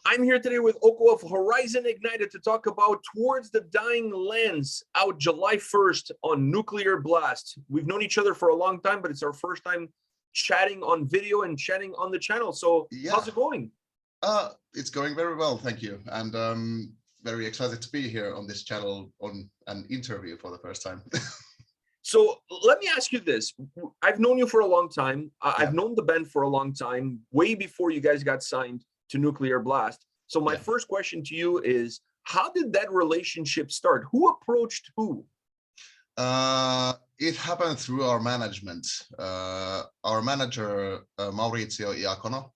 I'm here today with Okko of Horizon Ignited to talk about Towards the Dying Lands, out July 1st on Nuclear Blast. We've known each other for a long time, but it's our first time chatting on video and chatting on the channel. So how's it going? It's going very well, thank you. And very excited to be here on this channel on an interview for the first time. So let me ask you this. I've known you for a long time. I've known the band for a long time, way before you guys got signed to Nuclear Blast. So my first question to you is, how did that relationship start? Who approached who? It happened through our management. Our manager, Maurizio Iacono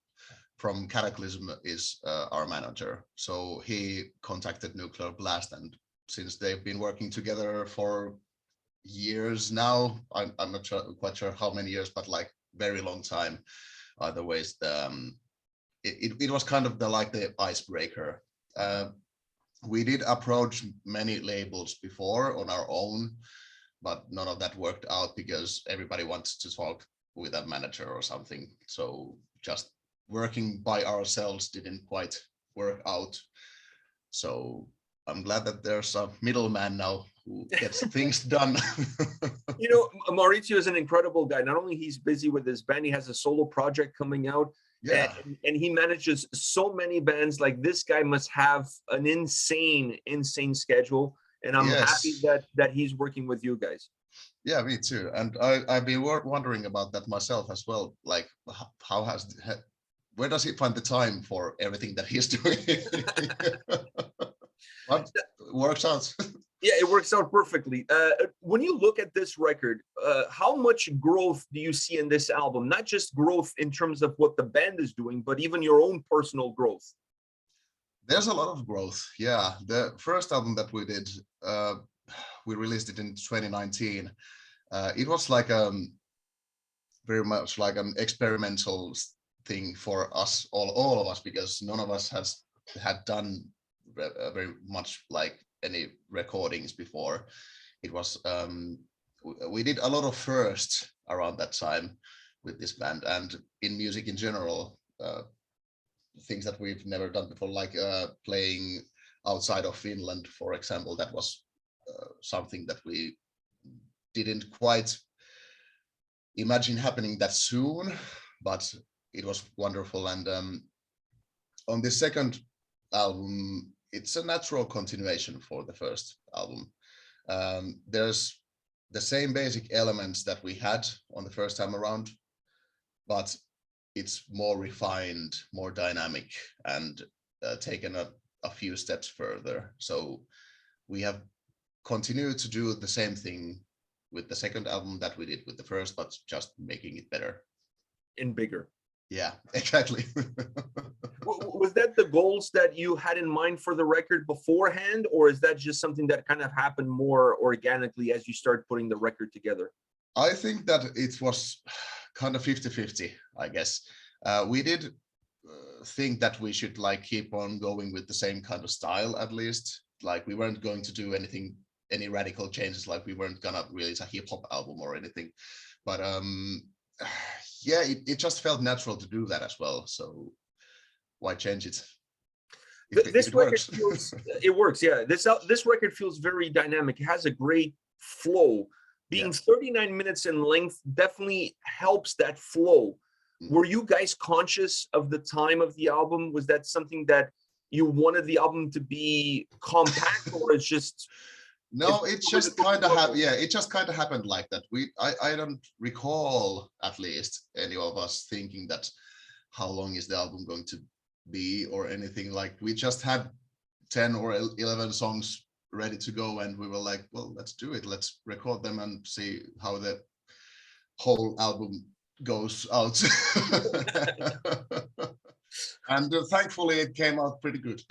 from Cataclysm, is our manager. So he contacted Nuclear Blast, and since they've been working together for years now, I'm not quite sure how many years, but like very long time. Either ways, it was kind of the icebreaker. We did approach many labels before on our own, but none of that worked out because everybody wants to talk with a manager or something. So just working by ourselves didn't quite work out. So I'm glad that there's a middleman now who gets things done. You know, Maurizio is an incredible guy. Not only he's busy with his band, he has a solo project coming out. Yeah. And he manages so many bands. Like, this guy must have an insane schedule. And I'm happy that he's working with you guys. Yeah, me too. And I've been wondering about that myself as well. Like, where does he find the time for everything that he's doing? But it works out. Yeah, it works out perfectly. When you look at this record, how much growth do you see in this album? Not just growth in terms of what the band is doing, but even your own personal growth. There's a lot of growth. Yeah, the first album that we did, we released it in 2019. It was like very much like an experimental thing for us, all of us, because none of us had done very much like any recordings before. It was we did a lot of firsts around that time with this band, and in music in general, things that we've never done before, like playing outside of Finland, for example. That was something that we didn't quite imagine happening that soon, but it was wonderful. And on the second album, it's a natural continuation for the first album. There's the same basic elements that we had on the first time around, but it's more refined, more dynamic, and taken a few steps further. So we have continued to do the same thing with the second album that we did with the first, but just making it better. And bigger. Yeah, exactly. Was that the goals that you had in mind for the record beforehand, or is that just something that kind of happened more organically as you start putting the record together? I think that it was kind of 50-50, I guess. We did think that we should like keep on going with the same kind of style, at least. Like, we weren't going to do any radical changes, like we weren't gonna release a hip-hop album or anything. But yeah, it just felt natural to do that as well. So why change it? This record feels, it works. Yeah, this record feels very dynamic. It has a great flow. Being 39 minutes in length definitely helps that flow. Were you guys conscious of the time of the album? Was that something that you wanted the album to be compact, or it's just? No, it just kind of happened. Yeah, it just kind of happened like that. I don't recall, at least, any of us thinking that how long is the album going to be or anything. Like, we just had 10 or 11 songs ready to go, and we were like, well, let's do it. Let's record them and see how the whole album goes out. And thankfully it came out pretty good.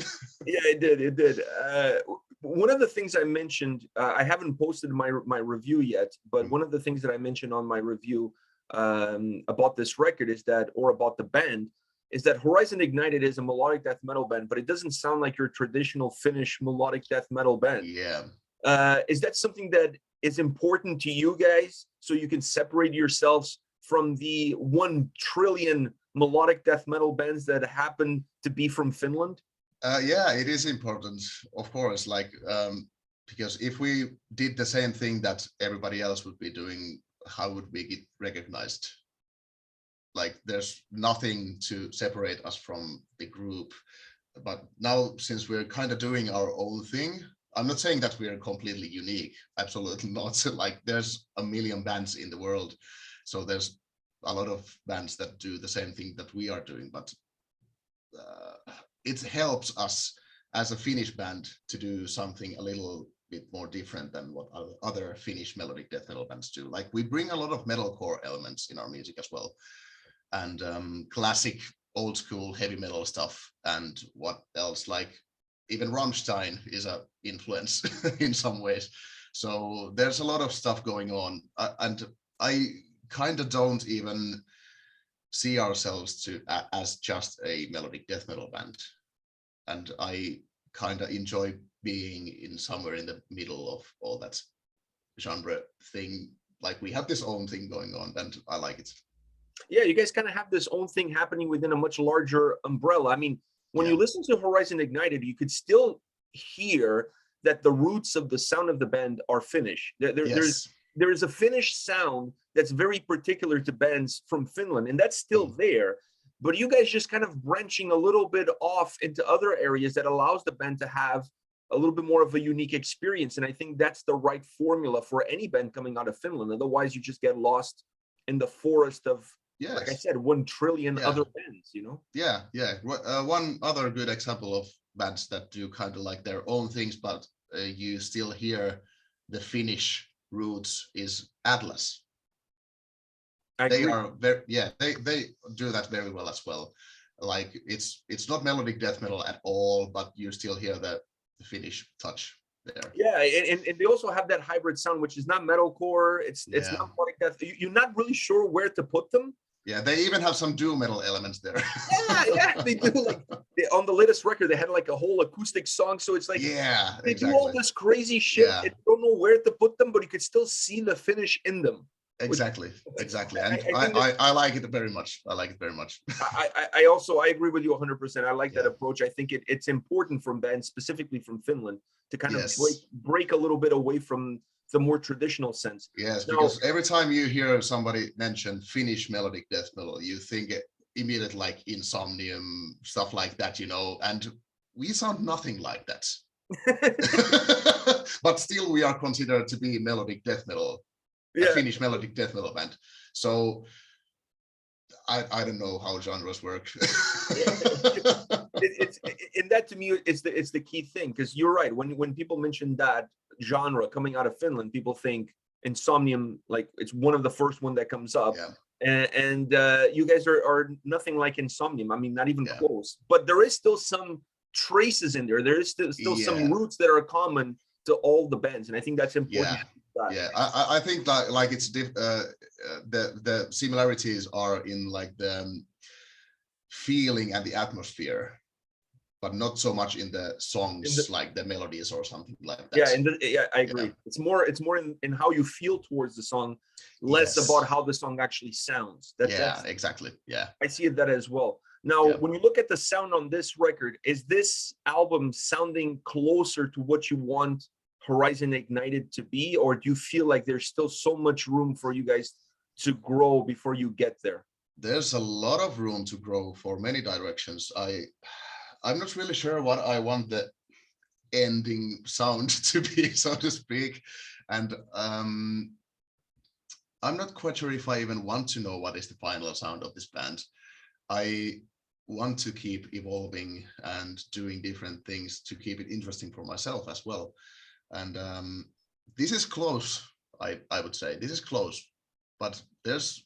Yeah, it did. One of the things I mentioned, I haven't posted my review yet, but one of the things that I mentioned on my review about this record is that, or about the band, is that Horizon Ignited is a melodic death metal band, but it doesn't sound like your traditional Finnish melodic death metal band. Yeah. Is that something that is important to you guys, so you can separate yourselves from the 1 trillion melodic death metal bands that happen to be from Finland? Yeah, it is important, of course, like because if we did the same thing that everybody else would be doing, how would we get recognized? Like there's nothing to separate us from the group. But now, since we're kind of doing our own thing, I'm not saying that we're completely unique. Absolutely not. Like there's a million bands in the world. So there's a lot of bands that do the same thing that we are doing, but it helps us as a Finnish band to do something a little bit more different than what other Finnish melodic death metal bands do. Like we bring a lot of metalcore elements in our music as well, and classic old school heavy metal stuff, and what else, like even Rammstein is a influence in some ways. So there's a lot of stuff going on, and I kind of don't even see ourselves as just a melodic death metal band, and I kind of enjoy being in somewhere in the middle of all that genre thing. Like we have this own thing going on, and I like it. Yeah, you guys kind of have this own thing happening within a much larger umbrella. I mean, when you listen to Horizon Ignited, you could still hear that the roots of the sound of the band are Finnish. There's a Finnish sound that's very particular to bands from Finland, and that's still there. But you guys just kind of branching a little bit off into other areas that allows the band to have a little bit more of a unique experience. And I think that's the right formula for any band coming out of Finland. Otherwise, you just get lost in the forest of, like I said, 1 trillion other bands, you know? Yeah. One other good example of bands that do kind of like their own things, but you still hear the Finnish roots is Atlas. They are very, they do that very well as well. Like it's not melodic death metal at all, but you still hear the Finnish touch there. Yeah, and they also have that hybrid sound, which is not metalcore. It's not melodic death. You're not really sure where to put them. Yeah, they even have some doom metal elements there. Yeah, they do. Like on the latest record, they had like a whole acoustic song. So it's like they do all this crazy shit. And you don't know where to put them, but you could still see the Finnish in them. Exactly. And I like it very much. I like it very much. I agree with you 100%. I like that approach. I think it's important from bands, specifically from Finland, to kind of break a little bit away from the more traditional sense. Yes, because every time you hear somebody mention Finnish melodic death metal, you think immediately like Insomnia, stuff like that, you know, and we sound nothing like that. But still we are considered to be melodic death metal, a Finnish melodic death metal band. So I don't know how genres work. And that to me it's the key thing, because you're right. When people mention that genre coming out of Finland, people think Insomnium, like it's one of the first one that comes up. And you guys are nothing like Insomnium. I mean, not even close. But there is still some traces in there. There is still some roots that are common to all the bands, and I think that's important. I think that like it's the similarities are in like the feeling and the atmosphere, but not so much in the songs, like the melodies or something like that. I agree. It's more in how you feel towards the song, less about how the song actually sounds. Exactly. I see that as well. Now, when you look at the sound on this record, is this album sounding closer to what you want Horizon Ignited to be, or do you feel like there's still so much room for you guys to grow before you get there? There's a lot of room to grow for many directions. I'm not really sure what I want the ending sound to be, so to speak, and I'm not quite sure if I even want to know what is the final sound of this band. I want to keep evolving and doing different things to keep it interesting for myself as well. And this is close. I would say this is close, but there's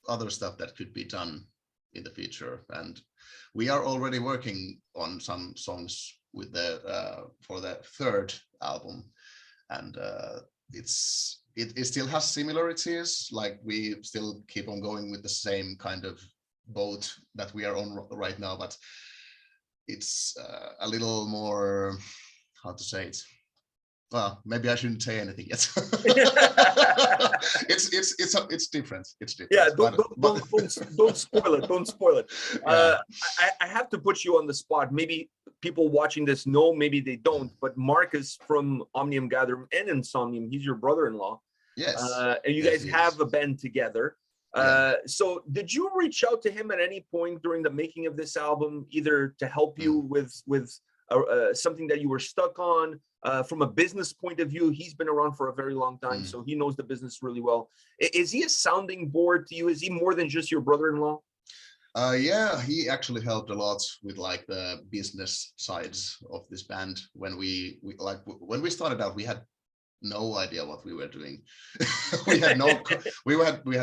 other stuff that could be done in the future, and we are already working on some songs with the for the third album, and it still has similarities. Like we still keep on going with the same kind of boat that we are on right now, but it's a little more, how to say it, Well, maybe I shouldn't say anything yet. It's different. It's different. Yeah, but don't spoil it. Don't spoil it. Yeah. I have to put you on the spot. Maybe people watching this know, maybe they don't. But Marcus from Omnium Gatherum and Insomnium, he's your brother-in-law. Yes. And you guys have a band together. So did you reach out to him at any point during the making of this album, either to help you with something that you were stuck on? From a business point of view, he's been around for a very long time, so he knows the business really well. Is he a sounding board to you? Is he more than just your brother-in-law? Yeah, he actually helped a lot with like the business sides of this band. When we started out, we had no idea what we were doing. we had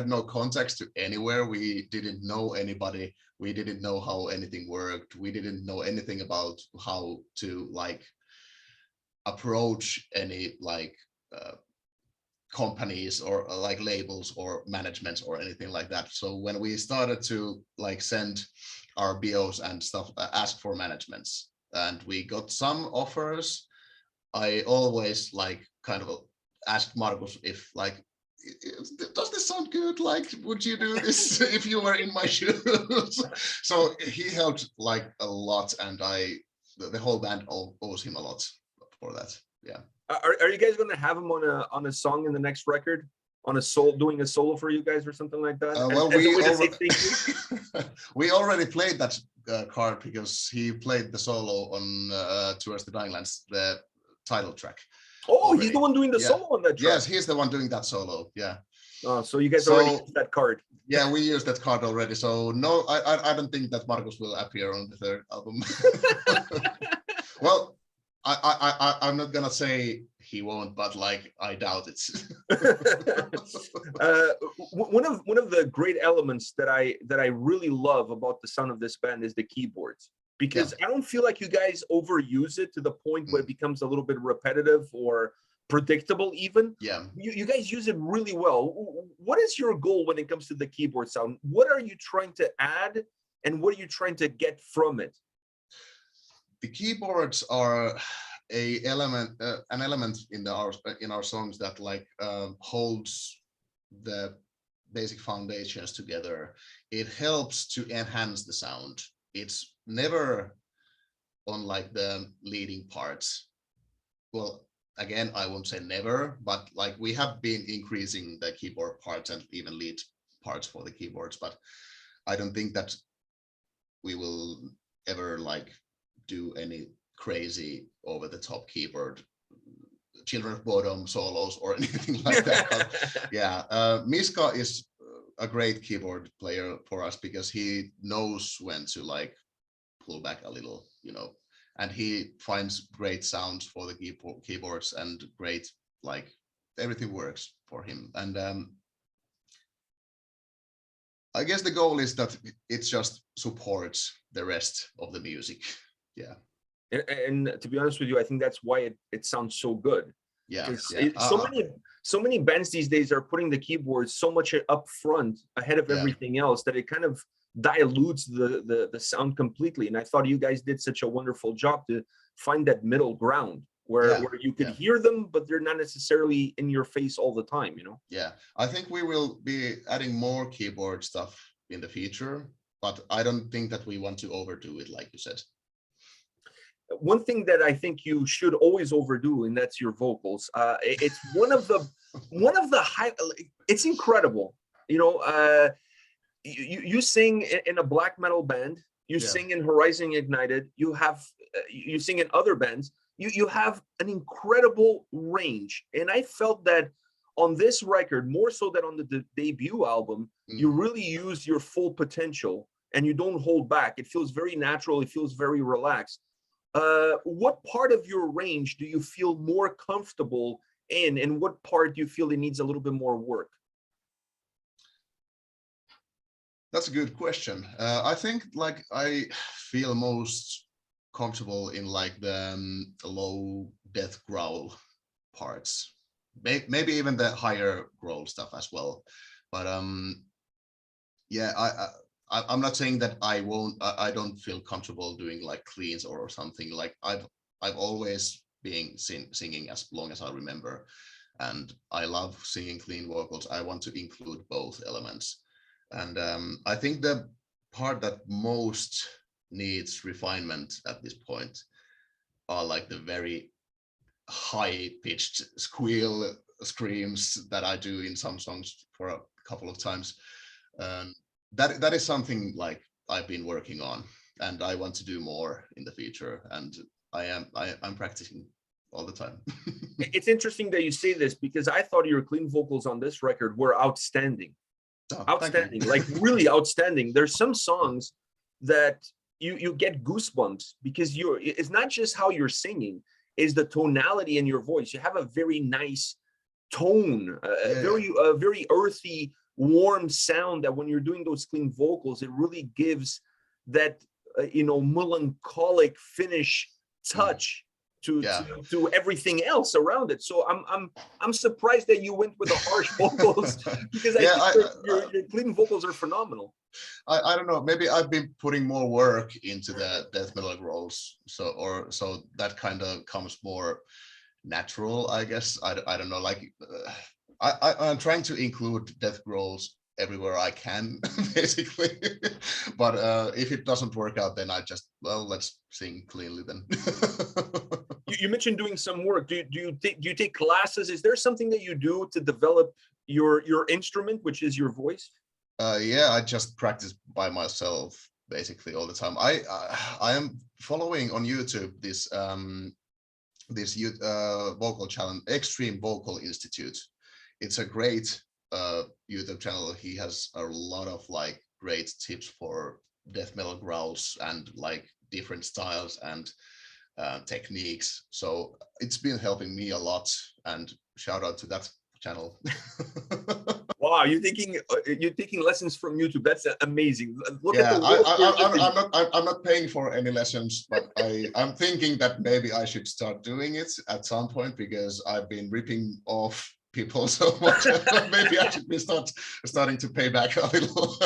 no contacts to anywhere. We didn't know anybody. We didn't know how anything worked. We didn't know anything about how to like approach any like companies or like labels or managements or anything like that. So when we started to like send our BOs and stuff, ask for managements, and we got some offers, I always like kind of asked Marcus if like, does this sound good? Like, would you do this if you were in my shoes? So he helped like a lot, and the whole band owes him a lot for that. Yeah. Are you guys going to have him on a song in the next record, on a doing a solo for you guys or something like that? Well, we already played that card because he played the solo on Towards the Dying Lands, the title track. Oh, already. He's the one doing the solo on that track. Yes, he's the one doing that solo. Yeah. Oh, so you guys already used that card. Yeah, we used that card already. So no, I don't think that Marcus will appear on the third album. Well, I'm not gonna say he won't, but like I doubt it. One of the great elements that I really love about the sound of this band is the keyboards, because I don't feel like you guys overuse it to the point where it becomes a little bit repetitive or predictable even. Yeah. You guys use it really well. What is your goal when it comes to the keyboard sound? What are you trying to add, and what are you trying to get from it? The keyboards are an element in our songs that like holds the basic foundations together. It helps to enhance the sound. It's never on like the leading parts. Well, again, I won't say never, but like we have been increasing the keyboard parts and even lead parts for the keyboards, but I don't think that we will ever like do any crazy over the top keyboard Children of Bodom solos or anything like that. Yeah, Miska is a great keyboard player for us because he knows when to like pull back a little, you know, and he finds great sounds for the keyboards and great, like everything works for him. And I guess the goal is that it just supports the rest of the music. Yeah. And to be honest with you, I think that's why it sounds so good. Yeah. So many bands these days are putting the keyboards so much up front ahead of everything else that it kind of dilutes the sound completely. And I thought you guys did such a wonderful job to find that middle ground where you could hear them, but they're not necessarily in your face all the time, you know? Yeah, I think we will be adding more keyboard stuff in the future, but I don't think that we want to overdo it, like you said. One thing that I think you should always overdo, and that's your vocals. It's one of the high. It's incredible, you know. You sing in a black metal band. You sing in Horizon Ignited. You sing in other bands. You have an incredible range, and I felt that on this record more so than on the debut album, you really use your full potential and you don't hold back. It feels very natural. It feels very relaxed. What part of your range do you feel more comfortable in, and what part do you feel it needs a little bit more work? That's a good question. I think like I feel most comfortable in like the low death growl parts, maybe even the higher growl stuff as well. But yeah, I'm not saying that I don't feel comfortable doing like cleans or something. Like I've always being singing as long as I remember. And I love singing clean vocals. I want to include both elements. And I think the part that most needs refinement at this point are like the very high-pitched squeal screams that I do in some songs for a couple of times. That is something like I've been working on, and I want to do more in the future. And I'm practicing all the time. It's interesting that you say this, because I thought your clean vocals on this record were outstanding. Oh, Outstanding, like really outstanding. There's some songs that you get goosebumps because it's not just how you're singing, is the tonality in your voice. You have a very nice tone, a very earthy, warm sound that when you're doing those clean vocals, it really gives that melancholic finish touch to everything else around it. So I'm surprised that you went with the harsh vocals, because I think your clean vocals are phenomenal. I don't know, maybe I've been putting more work into the death melodic roles, so that kind of comes more natural, I guess. I don't know, like I'm trying to include death growls everywhere I can, basically. But if it doesn't work out, then I just, well, let's sing cleanly then. You mentioned doing some work. Do you take classes? Is there something that you do to develop your instrument, which is your voice? Yeah, I just practice by myself basically all the time. I am following on YouTube this vocal challenge, Extreme Vocal Institute. It's a great YouTube channel. He has a lot of like great tips for death metal growls and like different styles and techniques. So it's been helping me a lot, and shout out to that channel. Wow, you're taking lessons from YouTube. That's amazing. Look at the I'm not paying for any lessons, but I'm thinking that maybe I should start doing it at some point, because I've been ripping off people so much. Maybe I should be starting to pay back a little.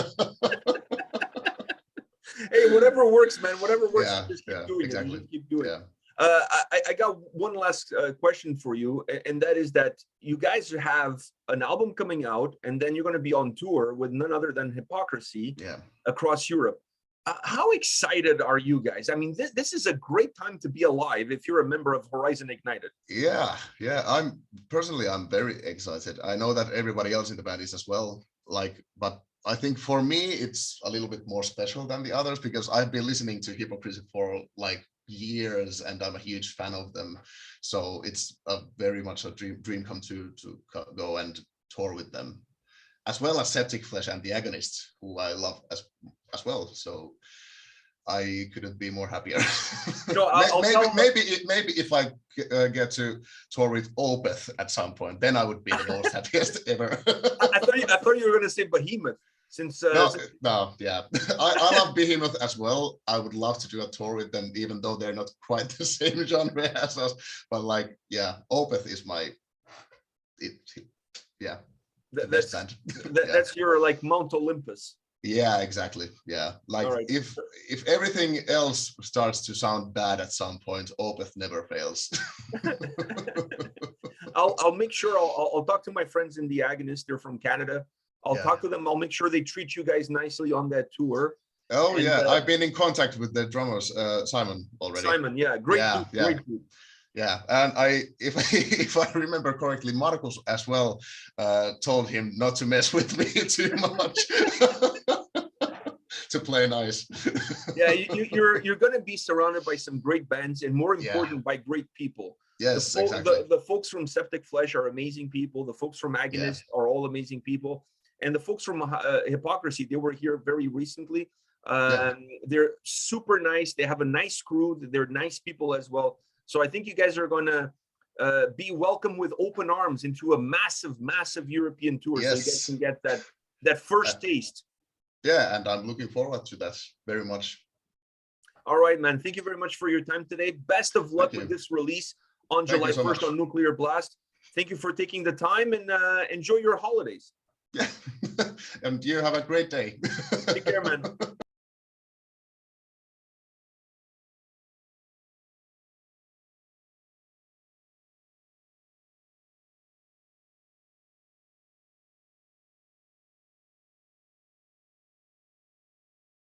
Hey, whatever works, man. Whatever works, just keep doing exactly. it. Just keep doing it. I got one last question for you, and that is that you guys have an album coming out, and then you're going to be on tour with none other than Hypocrisy across Europe. How excited are you guys? I mean, this is a great time to be alive if you're a member of Horizon Ignited. Yeah. I'm very excited. I know that everybody else in the band is as well. But I think for me, it's a little bit more special than the others, because I've been listening to Hypocrisy for like years, and I'm a huge fan of them. So it's very much a dream come true to go and tour with them, as well as Septic Flesh and the Agonists, who I love as well. So I couldn't be more happier. Maybe if I get to tour with Opeth at some point, then I would be the most happiest ever. I thought you were going to say Behemoth. No, yeah. I love Behemoth as well. I would love to do a tour with them, even though they're not quite the same genre as us. But like, yeah, Opeth is that's band. That's your like Mount Olympus. Yeah, exactly. Yeah, like if everything else starts to sound bad at some point, Opeth never fails. I'll make sure I'll talk to my friends in the Agonist. They're from Canada. I'll talk to them. I'll make sure they treat you guys nicely on that tour. Oh, and, I've been in contact with the drummers, Simon, already. Simon, great group. Yeah, and if I remember correctly, Marcus as well told him not to mess with me too much. To play nice. Yeah, you're going to be surrounded by some great bands, and more important, by great people. Yes, exactly. The folks from Septic Flesh are amazing people. The folks from Agonist are all amazing people. And the folks from Hypocrisy, they were here very recently. They're super nice. They have a nice crew. They're nice people as well. So I think you guys are going to be welcome with open arms into a massive, massive European tour. So you guys can get that first taste. Yeah, and I'm looking forward to that very much. All right, man. Thank you very much for your time today. Best of luck with this release on July 1st on Nuclear Blast. Thank you for taking the time, and enjoy your holidays. Yeah, and you have a great day. Take care, man.